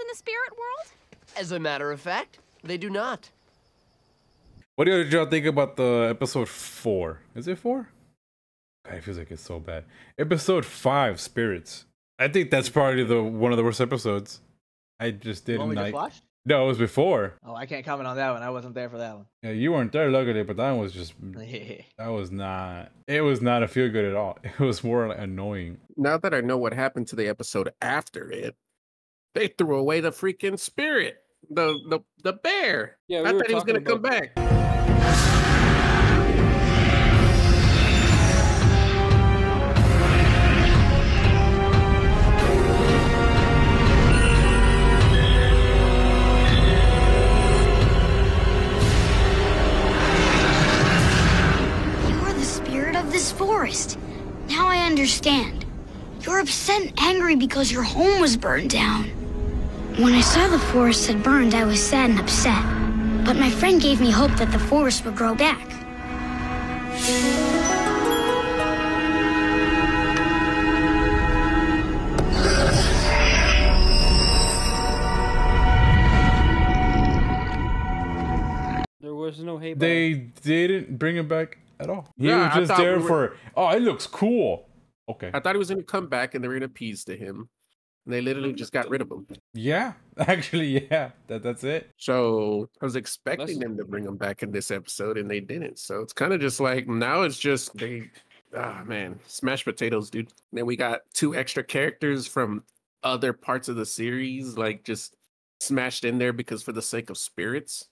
the spirit world? As a matter of fact, they do not. What did y'all think about the episode 4? Is it 4? God, it feels like it's so bad. Episode 5, Spirits. I think that's probably one of the worst episodes. I just didn't like. Watched? No, it was before. Oh, I can't comment on that one. I wasn't there for that one. Yeah, you weren't there, luckily, but that one was just. That was not. It was not a feel good at all. It was more like annoying. Now that I know what happened to the episode after it, they threw away the freaking spirit, the bear. Yeah, I thought he was gonna come back. Forest. Now I understand. You're upset and angry because your home was burned down. When I saw the forest had burned, I was sad and upset. But my friend gave me hope that the forest would grow back. There was no hay. They didn't bring him back at all. He Yeah, was just there for, oh, it looks cool. Okay. I thought he was going to come back and they were going to appease to him. And they literally just got rid of him. Yeah, actually, yeah. That's it. So I was expecting them to bring him back in this episode and they didn't. So it's kind of just like, now it's just, man, smashed potatoes, dude. Then we got 2 extra characters from other parts of the series, like just smashed in there because for the sake of spirits.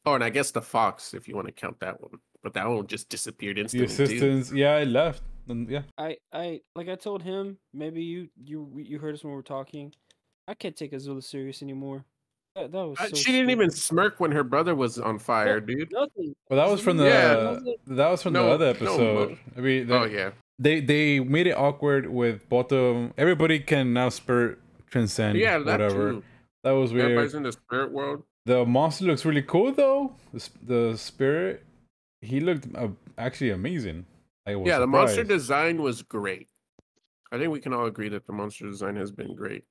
Oh, and I guess the fox, if you want to count that one. But that one just disappeared instantly. The assistants, yeah, it left. Yeah. I like I told him, maybe you heard us when we were talking. I can't take Azula serious anymore. That was so she didn't even smirk when her brother was on fire, dude. Nothing. Well, that was from the the other episode. I mean, they made it awkward with both of them. Everybody can now spirit transcend. Yeah, whatever. Too. That was weird. Everybody's in the spirit world. The monster looks really cool though. The spirit, he looked actually amazing. Yeah, the monster design was great. I think we can all agree that the monster design has been great.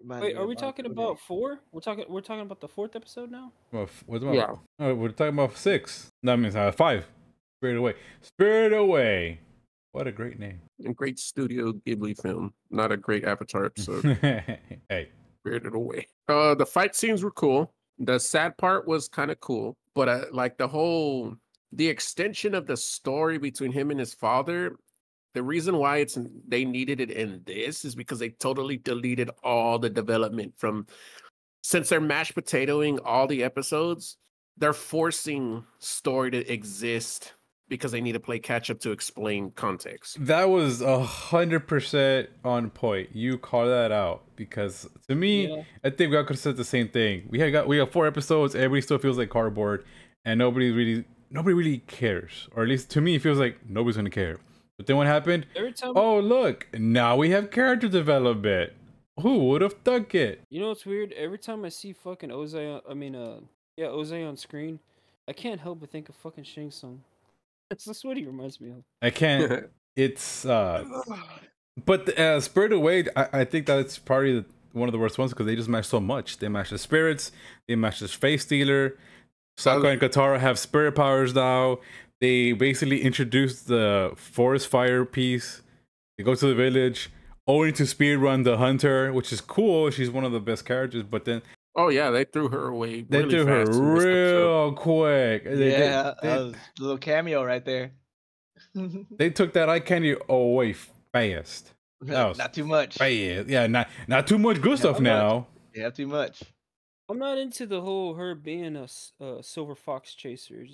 Wait, are we talking about 4? We're talking about the 4th episode now? What's about? Yeah. Oh, we're talking about 6. That means 5. Spirit Away. Spirit Away. What a great name. And great Studio Ghibli film. Not a great Avatar episode. Hey. Spirited Away. The fight scenes were cool. The sad part was kind of cool. But like the extension of the story between him and his father, the reason why they needed it in this is because they totally deleted all the development since they're mashed potatoing all the episodes, they're forcing story to exist because they need to play catch up to explain context. That was 100% on point. You call that out because to me, I think we all could have said the same thing. We have 4 episodes. Everybody still feels like cardboard, and nobody really cares, or at least to me, it feels like nobody's gonna care. But then what happened? Oh, look, now we have character development. Who would have thunk it? You know what's weird? Every time I see fucking Ozai, Ozai on screen, I can't help but think of fucking Shang Tsung. That's what he reminds me of. I can't. It's but Spirit Away, I think that's probably one of the worst ones because they just match so much. They match the spirits. They match the face stealer. Sokka and Katara have spirit powers now. They basically introduced the forest fire piece. They go to the village, only to speedrun the hunter, which is cool. She's one of the best characters, but then they threw her away. They threw her real quick. That was a little cameo right there. They took that eye candy away fast. Not too much. Fast. Yeah, not too much good stuff now. Yeah, too much. I'm not into the whole her being a silver fox chaser.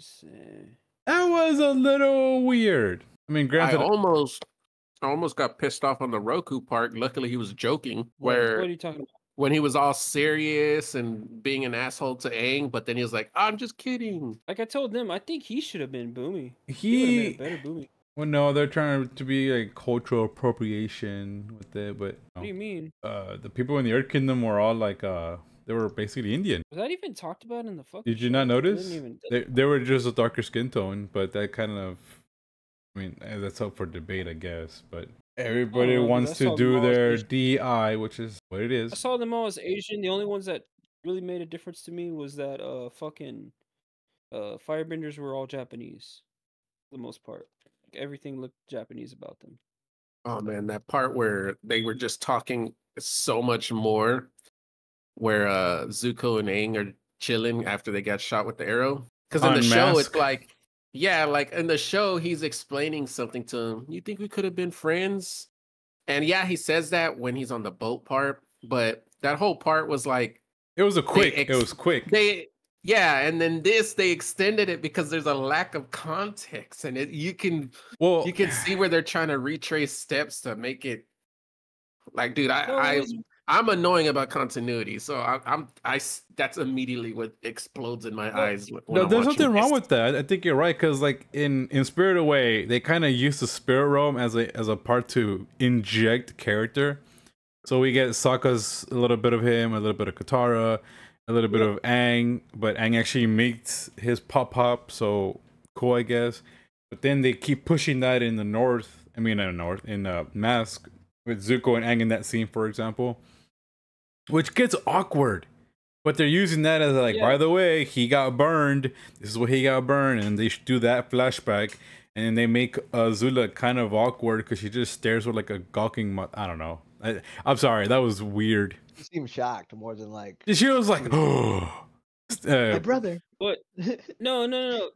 That was a little weird. I mean, granted, I almost got pissed off on the Roku part. Luckily, he was joking. What are you talking about? When he was all serious and being an asshole to Aang, but then he was like, "I'm just kidding." Like I told them, I think he should have been Boomy. He would have been a better Boomy. Well, no, they're trying to be like cultural appropriation with it, but what do you mean? The people in the Earth Kingdom were all like they were basically Indian. Was that even talked about in the fucking Did you not notice? They were just a darker skin tone, but that kind of, I mean, that's up for debate, I guess. But Everybody know, dude. I wants to saw them do all as their Asian. DI, which is what it I is. saw them all as Asian. The only ones that really made a difference to me was that fucking firebenders were all Japanese for the most part. Like, everything looked Japanese about them. Oh man, that part where they were just talking so much more, where Zuko and Aang are chilling after they got shot with the arrow. Because in the show, it's Unmask. like, yeah, like in the show, he's explaining something to him. You think we could have been friends? And yeah, he says that when he's on the boat part, but that whole part was like It was a quick. It was quick. yeah, and then they extended it because there's a lack of context, and you can see where they're trying to retrace steps to make it like, dude, I'm annoying about continuity, so that's immediately what explodes in my eyes. When No, I'm there's watching nothing wrong this. with that. I think you're right because, like in Spirit Away, they kind of used the spirit realm as a part to inject character. So we get Sokka's a little bit of him, a little bit of Katara, a little bit of Aang, but Aang actually makes his pop. So cool, I guess. But then they keep pushing that in the north. I mean, in Mask with Zuko and Aang in that scene, for example, which gets awkward. But they're using that as like, by the way, he got burned. This is what he got burned, and they do that flashback, and then they make Azula kind of awkward because she just stares with like a gawking. I don't know. I'm sorry, that was weird. You seem shocked more than like. She was like, oh, My brother. But no.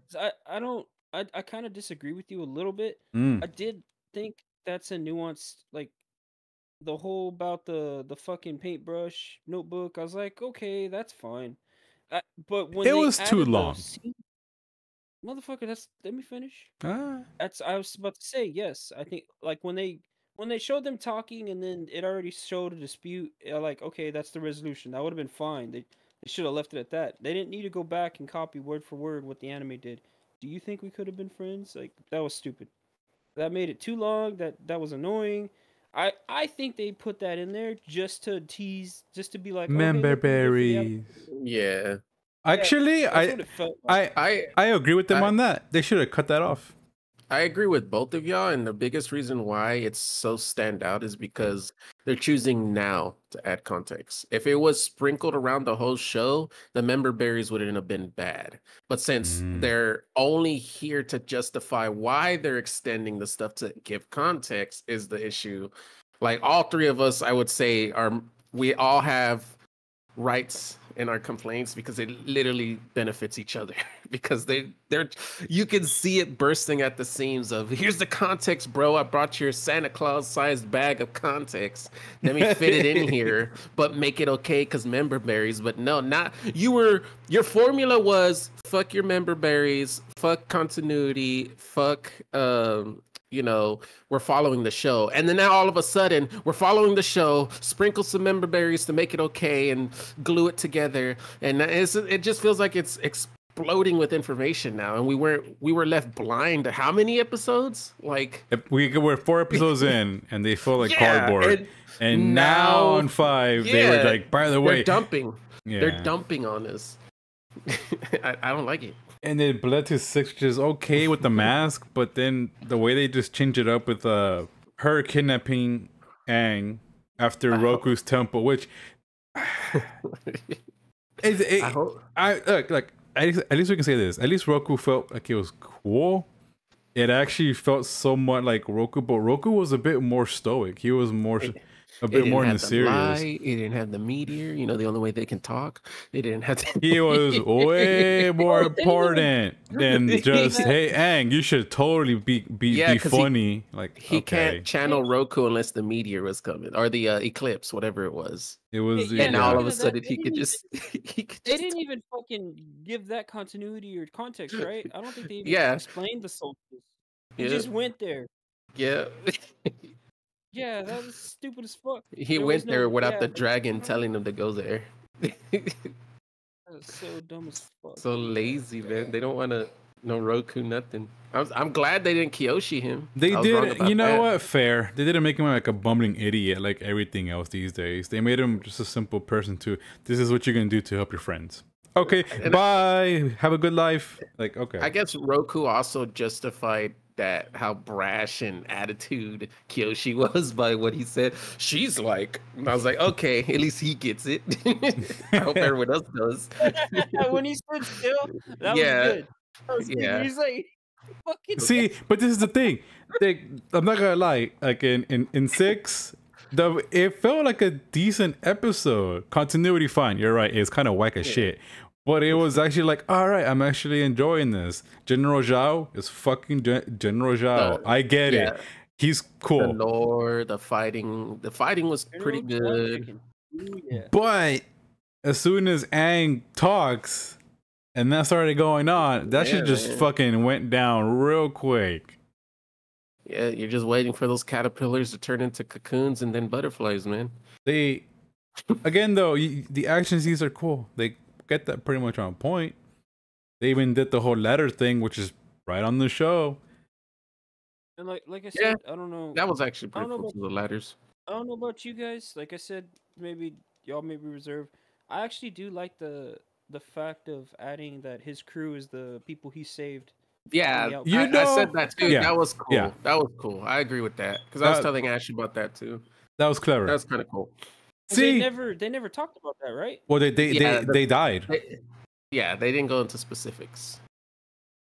I don't. I kind of disagree with you a little bit. Mm. I did think that's a nuance, like the whole about the fucking paintbrush notebook. I was like, okay, that's fine. But when It they was too added the long. scene- motherfucker, let me finish. Ah. I was about to say yes. I think like when they showed them talking and then it already showed a dispute. Like, okay, that's the resolution. That would have been fine. They should have left it at that. They didn't need to go back and copy word for word what the anime did. Do you think we could have been friends? Like, that was stupid. That made it too long. That was annoying. I think they put that in there just to tease, just to be like, Member okay, berries. Yeah, Actually, that's what it felt like. I agree with them on that. They should have cut that off. I agree with both of y'all, and the biggest reason why it's so stand out is because they're choosing now to add context. If it was sprinkled around the whole show, the member berries wouldn't have been bad. But since they're only here to justify why they're extending the stuff to give context is the issue. Like all three of us, I would say, we all have rights in our complaints because it literally benefits each other because they're you can see it bursting at the seams of here's the context, bro. I brought your Santa Claus sized bag of context. Let me fit it in here, but make it okay because member berries. But no, not your formula was fuck your member berries, fuck continuity, fuck we're following the show. And then now all of a sudden we're following the show, sprinkle some member berries to make it okay and glue it together. And it just feels like it's exploding with information now. And we were left blind to how many episodes? Like we're 4 episodes in and they feel like Yeah, cardboard. And now on 5, they were like, by the way, they're dumping. Yeah. They're dumping on us. I don't like it. And it bled to 6, which is okay with the mask, but then the way they just change it up with her kidnapping Aang after Roku's temple, which look, at least we can say this. At least Roku felt like it was cool. It actually felt somewhat like Roku, but Roku was a bit more stoic. He was a bit more in the serious. He didn't have the meteor. The only way they can talk. They didn't have. He was way more important than just, hey, Aang, you should totally be funny. He can't channel Roku unless the meteor was coming or the eclipse, whatever it was. It was, and all of a sudden he could just. They didn't even fucking give that continuity or context, right? I don't think they even explained the solstice. He just went there. Yeah. Yeah, that was stupid as fuck. He went there without the dragon telling him to go there. That was so dumb as fuck. So lazy, man. They don't want to no Roku, nothing. I'm glad they didn't Kyoshi him. They did. You know what? Fair. They didn't make him like a bumbling idiot like everything else these days. They made him just a simple person too. This is what you're gonna do to help your friends. Okay, bye. Have a good life. Like, okay. I guess Roku also justified that how brash and attitude Kyoshi was by what he said. She's like, and I was like, okay, at least he gets it. I hope everyone else does. When he stood still, that Yeah. was good. That was good. Yeah. He's like, fucking. See, but this is the thing. I'm not gonna lie. Like in 6, it felt like a decent episode. Continuity, fine. You're right. It's kind of whack as shit. But it was actually like, all right, I'm actually enjoying this. General Zhao is fucking General Zhao. I get it. He's The cool. lore, the fighting was pretty good. Ooh, yeah. But as soon as Aang talks and that started going on, that shit just fucking went down real quick. Yeah, you're just waiting for those caterpillars to turn into cocoons and then butterflies, man. They, again though, the action scenes are cool. They get that pretty much on point. They even did the whole letter thing, which is right on the show. And like I said, Yeah, I don't know. That was actually I don't pretty know cool to the ladders. I don't know about you guys. Like I said, maybe y'all may be reserved. I actually do like the fact of adding that his crew is the people he saved. Yeah, You I said that too. yeah, That was cool. yeah. That was cool. I agree with that because I was telling Ashley about that too. That was clever. That's kind of cool. 'Cause See, they never talked about that, right? well, they Yeah, they died. They didn't go into specifics.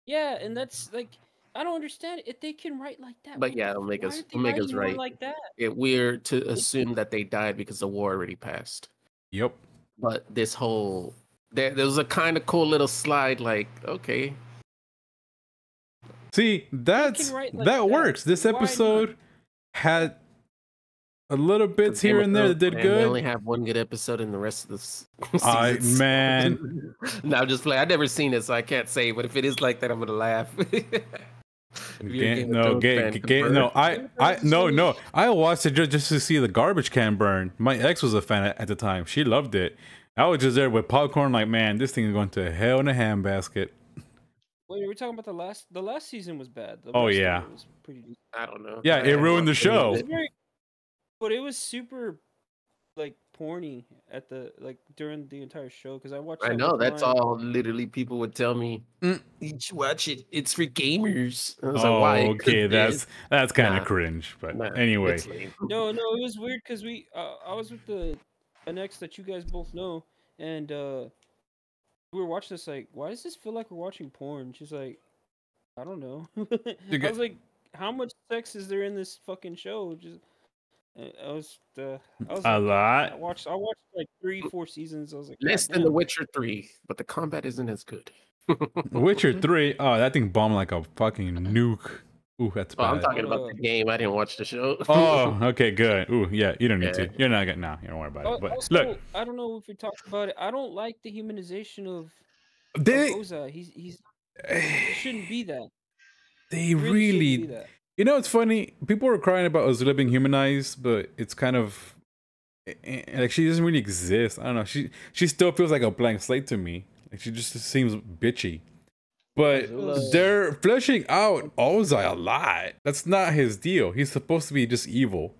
Yeah, and that's like I don't understand if they can write like that. But yeah, it'll make us right. like that. It weird to assume that they died because the war already passed. Yep. But this whole there was a kind of cool little slide. Like, okay, See, that write like that. works. This Why not? episode had a little bits Game here of and there that Thrones, did man, They good. only have one good episode in the rest of this. Man. No, I'm just playing. I've never seen it, so I can't say. But if it is like that, I'm gonna laugh. No, I watched it just to see the garbage can burn. My ex was a fan at the time. She loved it. I was just there with popcorn, like, man, this thing is going to hell in a handbasket. Wait, are we talking about the last season was bad? The Oh, rest of yeah. it was pretty decent. I don't know. Yeah, it ruined the show. It was very, but it was super like porny at the during the entire show because I watched. I that know with that's Ryan. all. Literally, people would tell me, "You should watch it. It's for gamers." I was Oh, like, "Why?" okay, that's kind of Nah. cringe. But Nah, anyway, it's lame. No, it was weird because I was with an ex that you guys both know, and we were watching this like, why does this feel like we're watching porn? She's like, I don't know. I was like, how much sex is there in this fucking show? Just I was a lot. I watched like 3-4 seasons. I was like, Less "God than The damn." Witcher 3, but the combat isn't as good. Witcher 3. Oh, that thing bombed like a fucking nuke. Ooh, that's Oh, I'm bad. talking about the game. I didn't watch the show. Oh, okay, good. Ooh, yeah, you don't need Yeah. to. You're not gonna. No, you don't worry about it. But Also, look, I don't know if we talked about it. I don't like the humanization of they Ozai. He shouldn't be that. they He shouldn't really. be that. You know, it's funny. People were crying about Azula being humanized, but it's kind of like she doesn't really exist. I don't know. She still feels like a blank slate to me. Like she just seems bitchy. But Azula- they're fleshing out Ozai a lot. That's not his deal. He's supposed to be just evil.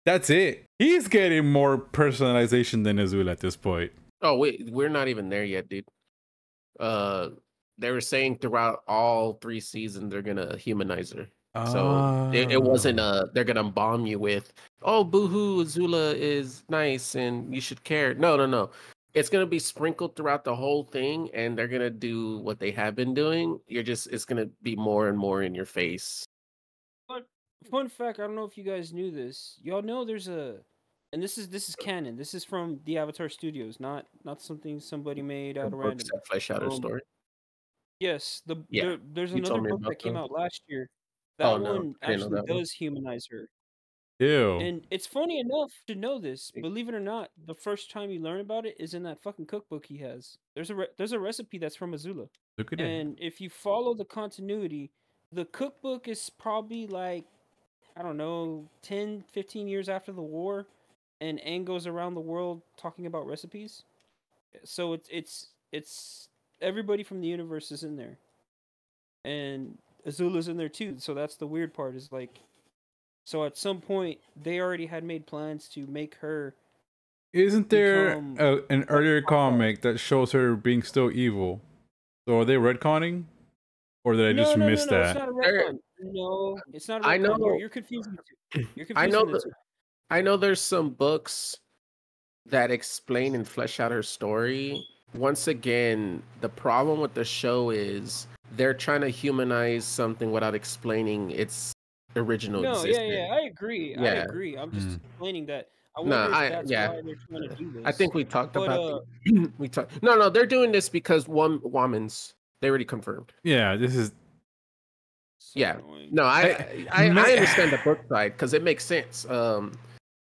That's it. He's getting more personalization than Azula at this point. Oh wait, we're not even there yet, dude. They were saying throughout all 3 seasons they're gonna humanize her. So it wasn't they're gonna bomb you with, oh boohoo, Azula is nice and you should care. No. It's gonna be sprinkled throughout the whole thing, and they're gonna do what they have been doing. It's gonna be more and more in your face. Fun fact, I don't know if you guys knew this. Y'all know there's and this is canon. This is from the Avatar Studios, not something somebody made out of random. Books that flesh out her story. Yes, Yeah, there's you another told me book about that came those. out last year. That Oh, no, one I didn't know actually that one. does humanize her. Ew. And it's funny enough to know this. Believe it or not, the first time you learn about it is in that fucking cookbook he has. There's a recipe that's from Azula. Look at it. And if you follow the continuity, the cookbook is probably like, I don't know, 10, 15 years after the war, and Aang goes around the world talking about recipes. So it's everybody from the universe is in there. And Azula's in there too. So that's the weird part is like, so at some point they already had made plans to make her. Isn't there become- an earlier comic that shows her being still evil? So are they retconning? or did I No, just no, no, miss no. It's that? not a retcon. No, it's not a retcon. I know. You're confusing the two. You're I confusing know. the two. I know. There's some books that explain and flesh out her story. Once again, the problem with the show is they're trying to humanize something without explaining its original No, yeah, existence. yeah, I agree. I Yeah. agree. I'm just explaining that. I No, wonder if that's yeah. why they're trying to do this. I think we talked But, about we talked. No, they're doing this because Womans. They already confirmed. Yeah, this is so Yeah. annoying. No, I understand the book side because it makes sense.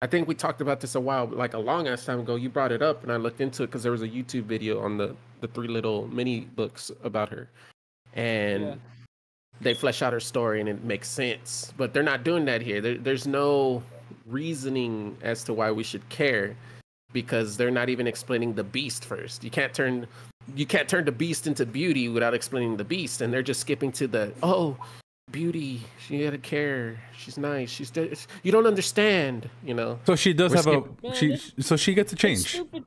I think we talked about this a while, like a long ass time ago. You brought it up, and I looked into it because there was a YouTube video on the 3 little mini books about her, and Yeah. they flesh out her story, and it makes sense. But they're not doing that here. There's no reasoning as to why we should care, because they're not even explaining the beast first. You can't turn the beast into beauty without explaining the beast, and they're just skipping to the beauty. She had to care. She's nice. You don't understand. so she does We're have skipping- so she gets a It's change. stupid.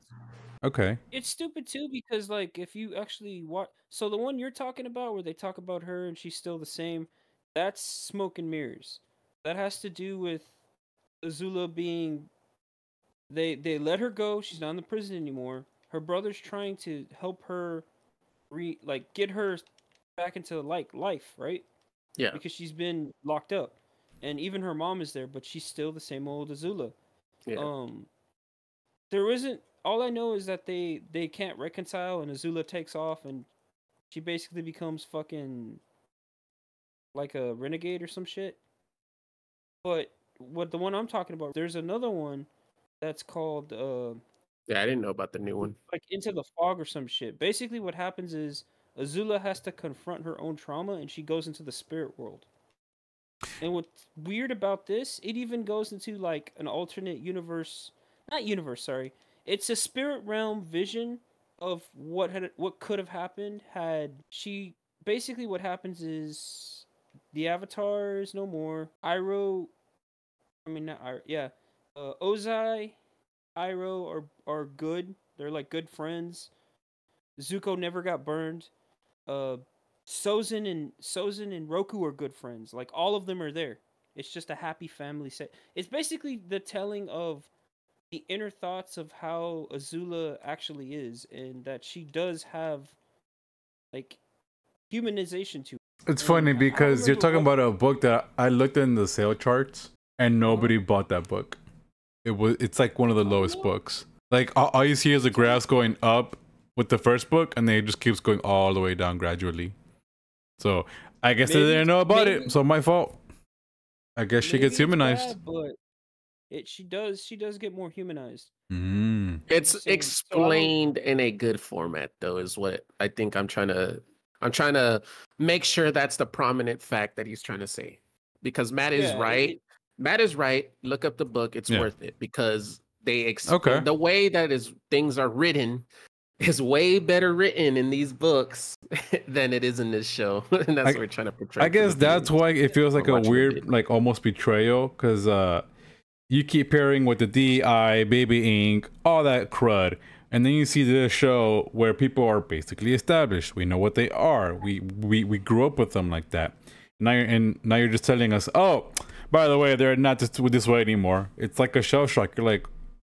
Okay. It's stupid too because like if you actually watch, so the one you're talking about where they talk about her and she's still the same, that's smoke and mirrors. That has to do with Azula being. They let her go. She's not in the prison anymore. Her brother's trying to help her, get her back into life, right? Yeah. Because she's been locked up, and even her mom is there, but she's still the same old Azula. Yeah. There isn't. All I know is that they can't reconcile, and Azula takes off, and she basically becomes fucking like a renegade or some shit. But what the one I'm talking about, there's another one that's called Yeah, I didn't know about the new one. like Into the Fog or some shit. Basically, what happens is Azula has to confront her own trauma, and she goes into the spirit world. And what's weird about this, it even goes into like an alternate universe, not universe, sorry. It's a spirit realm vision of what could have happened had she. Basically, what happens is the Avatar is no more. Ozai, Iroh are good. They're like good friends. Zuko never got burned. Sozin and Roku are good friends. Like all of them are there. It's just a happy family set. It's basically the telling of the inner thoughts of how Azula actually is, and that she does have like humanization to her. It's funny because you're talking about a book that I looked in the sale charts and nobody bought that book. It's like one of the lowest books. Like all you see is the graphs going up with the first book, and then it just keeps going all the way down gradually. So I guess they didn't know about it. So my fault. I guess she gets humanized. But she does get more humanized. It's Insane. explained in a good format, though, is what I think I'm trying to make sure that's the prominent fact that he's trying to say. Because Matt is right. Matt is right. Look up the book. It's worth it because they explain the way that things are written is way better written in these books than it is in this show. And that's what we're trying to portray. I guess that's why it feels like a weird, like almost betrayal, because you keep pairing with the DI, Baby Ink, all that crud. And then you see this show where people are basically established. We know what they are. We grew up with them like that. Now you're just telling us, oh, by the way, they're not this way anymore. It's like a shell shock. You're like,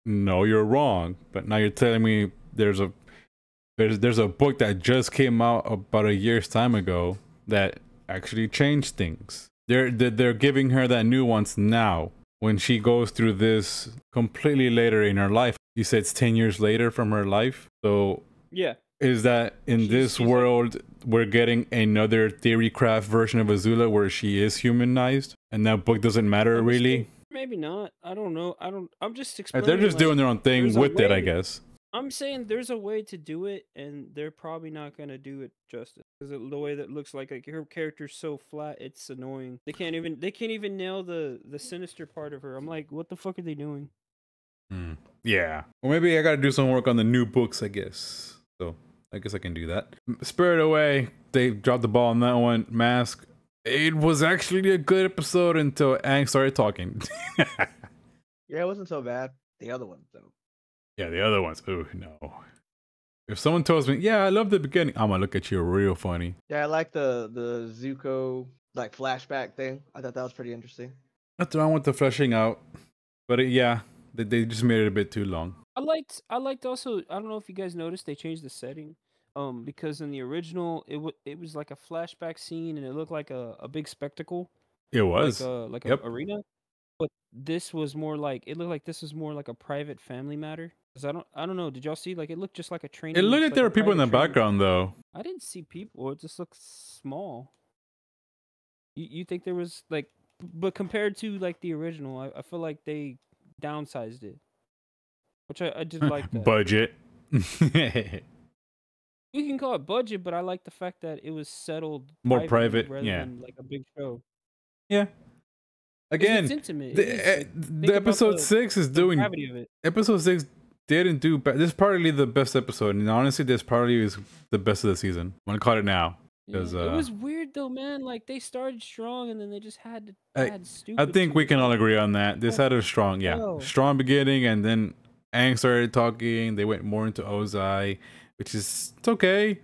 no, you're wrong. But now you're telling me there's a book that just came out about a year's time ago that actually changed things. They're giving her that nuance now when she goes through this completely later in her life. You said it's 10 years later from her life. So yeah, is that in this world we're getting another theory craft version of Azula where she is humanized and that book doesn't matter really? Maybe not. I don't know. I'm just explaining. They're just doing their own thing with it, I guess. I'm saying there's a way to do it, and they're probably not gonna do it justice because the way that looks like her character's so flat, it's annoying. They can't even nail the sinister part of her. I'm like, what the fuck are they doing? Yeah. Well, maybe I gotta do some work on the new books, I guess. So I guess I can do that. Spirit Away, they dropped the ball on that one. Mask, it was actually a good episode until Aang started talking. Yeah, it wasn't so bad. The other ones, though. Yeah, the other ones. Oh no. If someone tells me, yeah, I love the beginning, I'm gonna look at you real funny. Yeah, I like the Zuko like flashback thing. I thought that was pretty interesting. Nothing wrong with the fleshing out, but yeah, they just made it a bit too long. I liked also. I don't know if you guys noticed they changed the setting. Because in the original it was like a flashback scene and it looked like a big spectacle. It was. Like a Yep. arena. But this was more like it looked like this was more like a private family matter. 'Cause I don't know. Did y'all see like it looked just like a training? It looked like like there a were people in the private training. background though. I didn't see people. It just looked small. You think there was like, but compared to like the original, I feel like they downsized it, which I did like that. Budget. You can call it budget, but I like the fact that it was settled More privately private, rather yeah. than like a big show. Yeah. 'Cause Again, it's intimate. It the, is, like, the think about episode 6 is the doing. gravity of it. Episode 6 didn't do bad. This is probably the best episode, and honestly, this probably is the best of the season. I'm gonna call it now. Yeah, 'Cause, it was weird though, man. Like they started strong and then they just had to I- add stupid. I think we can all agree on that. This had a strong, Oh. strong beginning, and then Aang started talking. They went more into Ozai, which is it's okay.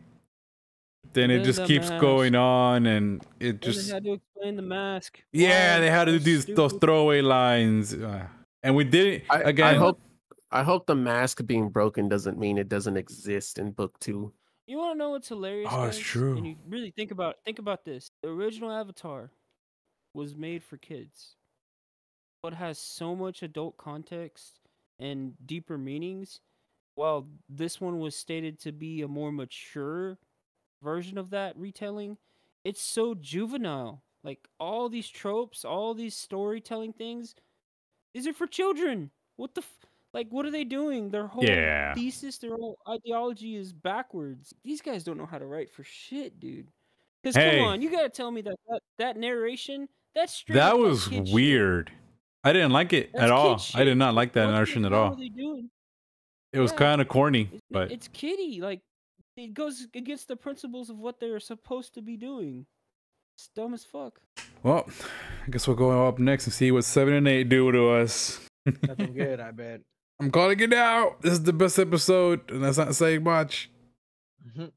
Then And it then just the keeps mask. going on, and it And just they had to explain the mask. yeah, Why they had to do so those stupid. throwaway lines, and we did it again. I hope the mask being broken doesn't mean it doesn't exist in book 2. You want to know what's hilarious? Oh, it's guys? true. And you really think about this. The original Avatar was made for kids, but has so much adult context and deeper meanings. While this one was stated to be a more mature version of that retelling, it's so juvenile. Like all these tropes, all these storytelling things, these are for children. What the like? What are they doing? Their whole Yeah. thesis, their whole ideology is backwards. These guys don't know how to write for shit, dude. Because Hey. come on, you gotta tell me that narration, that's straight That up, like, was kid shit. weird. I didn't like it That's at all. kid I did shit. not like that What the narration at hell all. are they doing? It was Yeah. kind of corny, but It's kiddie. Like it goes against the principles of what they're supposed to be doing. It's dumb as fuck. well, I guess we'll go up next and see what 7 and 8 do to us. Nothing good, I bet. I'm calling it out. This is the best episode, and that's not saying much. Mhm.